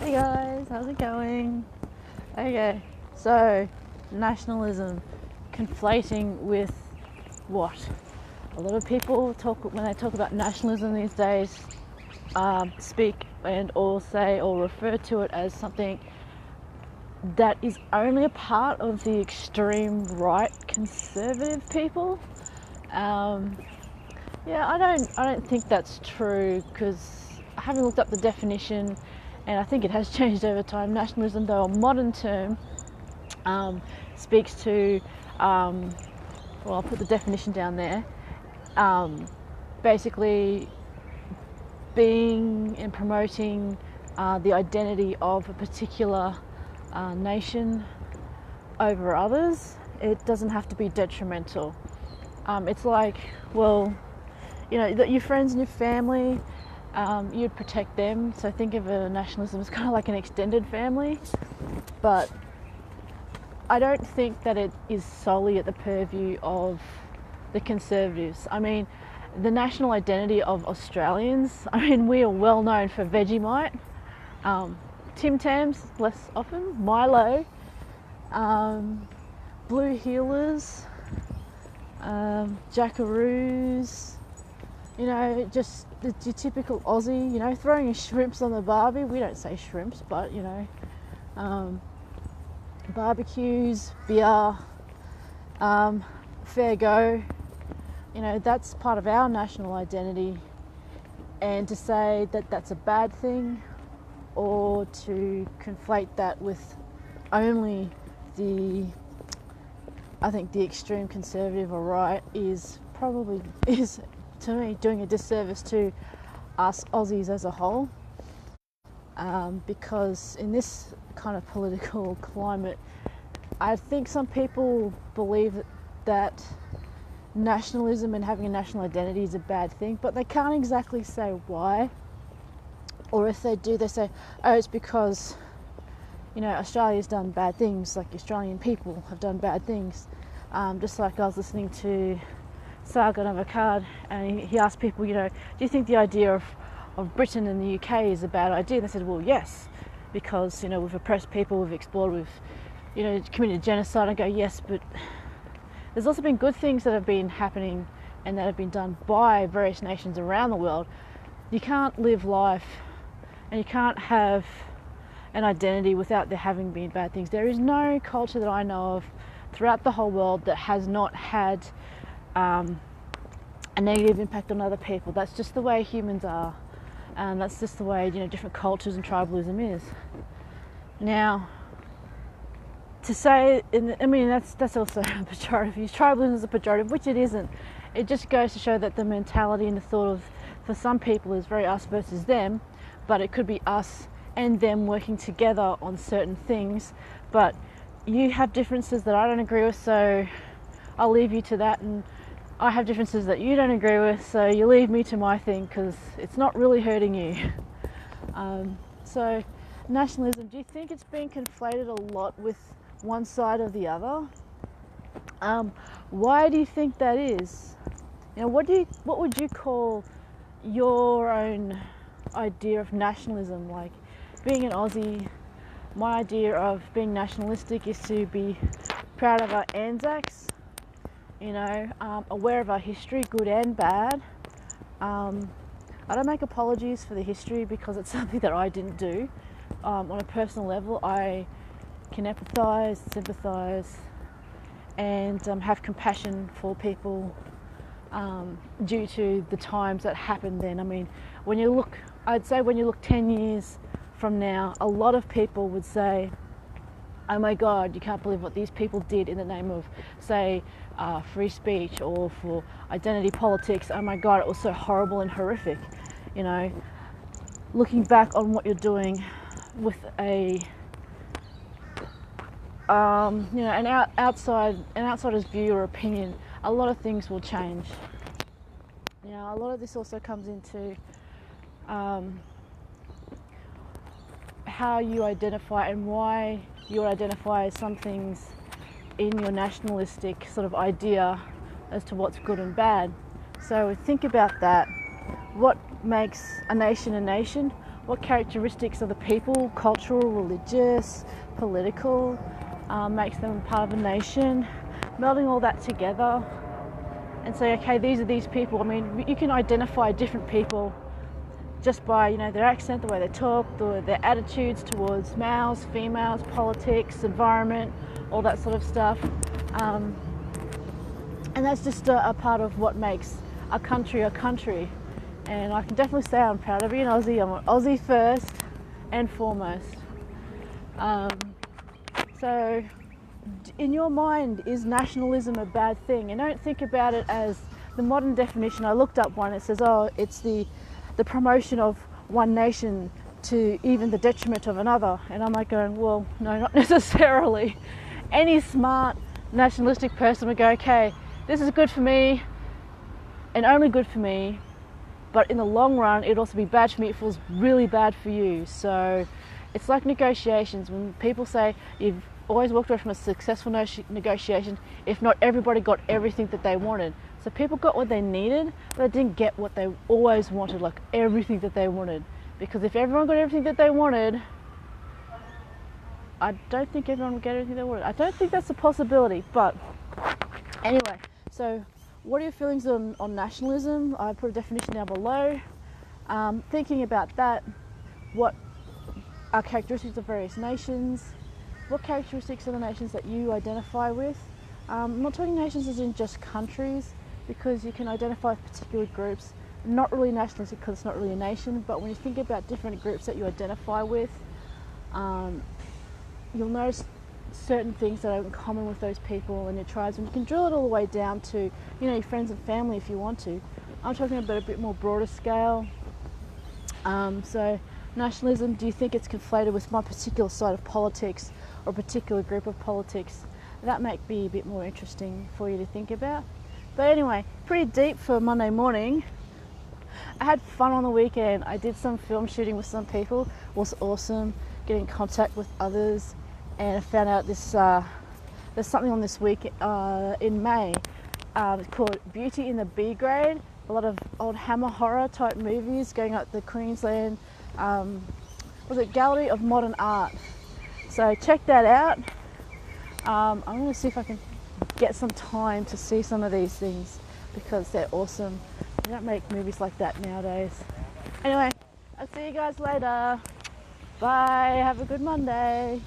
Hey guys, how's it going? Okay, so nationalism, conflating with what? A lot of people talk when they talk about nationalism these days, speak and or say or refer to it as something that is only a part of the extreme right conservative people. Yeah, I don't think that's true because having looked up the definition, and I think it has changed over time. Nationalism, though a modern term, speaks to, well, I'll put the definition down there. Basically, being and promoting the identity of a particular nation over others. It doesn't have to be detrimental. It's like, well, you know, that your friends and your family, you'd protect them. So think of a nationalism as kind of like an extended family. But I don't think that it is solely at the purview of the conservatives. I mean, the national identity of Australians, I mean, we are well known for Vegemite, Tim Tams less often, Milo, blue heelers, jackaroos, you know, just your typical Aussie, you know, throwing your shrimps on the barbie. We don't say shrimps, but, you know, barbecues, beer, fair go, you know, that's part of our national identity. And to say that that's a bad thing or to conflate that with only the, I think the extreme conservative or right is to me doing a disservice to us Aussies as a whole, because in this kind of political climate, I think some people believe that nationalism and having a national identity is a bad thing, but they can't exactly say why. Or if they do, they say, oh, it's because, you know, Australia's done bad things, like Australian people have done bad things. Just like I was listening to Sargon of Akkad, and he asked people, you know, do you think the idea of Britain and the UK is a bad idea? And they said, well, yes, because, you know, we've oppressed people, we've explored, we've, you know, committed genocide. I go, yes, but there's also been good things that have been happening and that have been done by various nations around the world. You can't live life and you can't have an identity without there having been bad things. There is no culture that I know of throughout the whole world that has not had a negative impact on other people. That's just the way humans are, and that's just the way, you know, different cultures and tribalism is. Now, to say, I mean, that's also a pejorative. Use tribalism as a pejorative, which it isn't. It just goes to show that the mentality and the thought of, for some people, is very us versus them, but it could be us and them working together on certain things. But you have differences that I don't agree with, so I'll leave you to that, and I have differences that you don't agree with, so you leave me to my thing because it's not really hurting you. So nationalism, do you think it's been conflated a lot with one side or the other? Why do you think that is? You know, what would you call your own idea of nationalism? Like, being an Aussie, my idea of being nationalistic is to be proud of our Anzacs, you know, aware of our history, good and bad. I don't make apologies for the history because it's something that I didn't do. On a personal level, I can empathise, sympathise, and have compassion for people due to the times that happened then. I mean, I'd say when you look 10 years from now, a lot of people would say, oh my God, you can't believe what these people did in the name of, say, free speech or for identity politics. Oh my God, it was so horrible and horrific. You know, looking back on what you're doing with a, you know, an outsider's view or opinion, a lot of things will change. You know, a lot of this also comes into how you identify and why you identify some things in your nationalistic sort of idea as to what's good and bad. So think about that. What makes a nation a nation? what characteristics of the people, cultural, religious, political, makes them part of a nation, melding all that together and say, okay, these are these people. I mean, you can identify different people just by, you know, their accent, the way they talk, their attitudes towards males, females, politics, environment, all that sort of stuff. And that's just a part of what makes a country a country. And I can definitely say I'm proud of being Aussie. I'm an Aussie first and foremost. So in your mind, is nationalism a bad thing? And don't think about it as the modern definition. I looked up one. It says, oh, it's the promotion of one nation to even the detriment of another. And I'm like going, well, no, not necessarily. Any smart nationalistic person would go, okay, this is good for me and only good for me, but in the long run it'd also be bad for me. It feels really bad for you. So it's like negotiations. When people say you've always walked away from a successful negotiation if not everybody got everything that they wanted. So people got what they needed, but they didn't get what they always wanted, like everything that they wanted. Because if everyone got everything that they wanted, I don't think everyone would get everything they wanted. I don't think that's a possibility, but anyway. So what are your feelings on nationalism? I put a definition down below. Thinking about that, what are characteristics of various nations? What characteristics are the nations that you identify with? I'm not talking nations as in just countries, because you can identify particular groups, not really nationalistic because it's not really a nation, but when you think about different groups that you identify with, you'll notice certain things that are in common with those people and your tribes, and you can drill it all the way down to, you know, your friends and family if you want to. I'm talking about a bit more broader scale. So nationalism, do you think it's conflated with one particular side of politics or a particular group of politics? That might be a bit more interesting for you to think about. But anyway, pretty deep for Monday morning. I had fun on the weekend. I did some film shooting with some people. It was awesome, getting in contact with others. And I found out there's something on this week in May. It's called Beauty in the B Grade. A lot of old Hammer horror type movies going up the Queensland Gallery of Modern Art. So check that out. I'm going to see if I can get some time to see some of these things because they're awesome. They don't make movies like that nowadays. Anyway, I'll see you guys later. Bye. Have a good Monday.